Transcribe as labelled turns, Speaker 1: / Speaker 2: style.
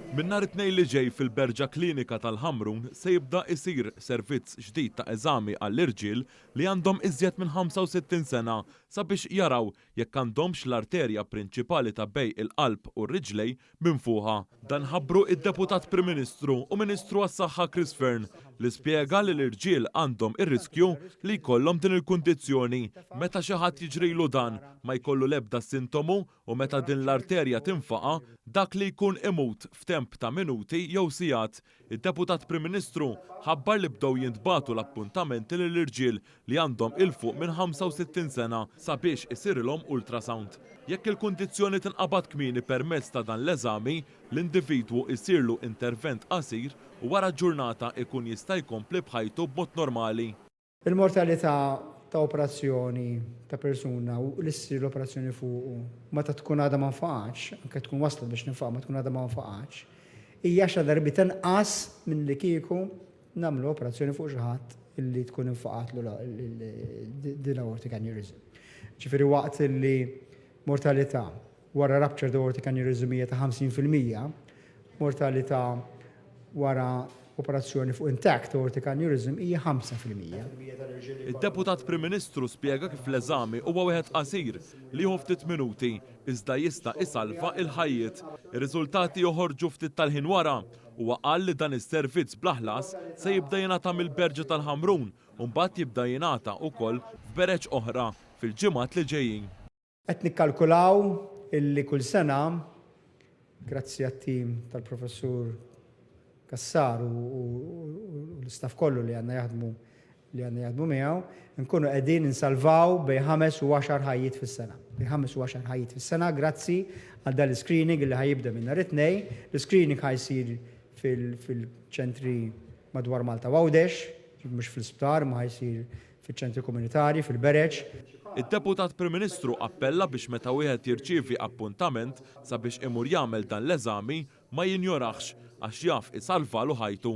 Speaker 1: Min-nhar it-tnejn li ġej fil-Berġa Klinika tal-Ħamrun se jibda jsir servizz ġdid ta' eżami għall-irġiel li għandhom iżjed minn 65 sena sabiex jaraw jekk għandhomx l-arterja prinċipali ta' bej il-qalb u r-riġlej minfuħa. Dan ħabbru id-Deputat Prim Ministru u Ministru għas-Saħħa Chris Fearn li spjega li l-irġiel għandhom ir-riskju li jkollhom din il-kundizzjoni. Meta xi ħadd jiġrilu dan ma jkollu l-ebda sintomu u meta din l-arterja tinfaqa' dak li jkun imut f'temp ta' minuti jew sigħat. Id-Deputat Prim Ministru ħabbar li bdew jintbagħtu l-appuntamenti lill-irġiel li għandhom il-fuq minn 65 sena sabiex isirilhom ultrasound. Jekk il-kundizzjoni tinqabad kmieni permezz ta' dan l-eżami, l-individwu jsirlu intervent qasir u wara ġurnata ikun jista' jkompli bħajtu b'mod normali.
Speaker 2: Il-mortalità ta' operazzjoni ta' persuna u l-issir l-operazzjoni fuq meta tkun għadha ma nfaqax, anke tkun waslet biex ninfaq ma tkun għadha ma nfaqax, hija xa darbi tanqas minn li kieku nagħmlu operazzjoni fuq xi ħadd illi tkun infaqatlu din aortic aneurysm. Ġifieri waqt li mortalità wara ruptured aortic aneurysm hija ta' 50%, mortalità wara operazzjoni fuq intact aortic aneurysm hija 5%.
Speaker 1: Id-Deputat Prim Ministru spjega kif l-eżami huwa wieħed qasir li jieħu ftit minuti iżda jista' isalva il-ħajjiet. Ir-riżultati joħorġu ftit tal-ħin wara u qal li dan is-servizz bl-aħlas se jibda jingħata mill-Berġa tal-Ħamrun u mbagħad jibda jingħata wkoll f'bereġ oħra fil-ġimgħat li ġejjin.
Speaker 2: Qed nikkalkulaw illi kull sena, grazzi għat-tim tal-Professur Kassar u l-istaff kollu li għandna jaħdmu miegħu, nkunu qegħdin insalvaw bejn 5 u 10 ħajjiet fis-sena. Bejn 5 u 10 ħajjiet fis-sena grazzi għal dan l-screening li ħajibda minn nhar it-tnejn. L-screening ħajsir fil-ċentri madwar Malta Għawdex, mhux fil-isptar, ma ħajsir fiċ-ċentri komunitarji fil-Bereġ.
Speaker 1: Id-Deputat Prim Ministru appella biex meta wieħed jirċievi appuntament sabiex imur jagħmel dan l-eżami ma jinjoraħx għax jaf isalvalu ħajtu.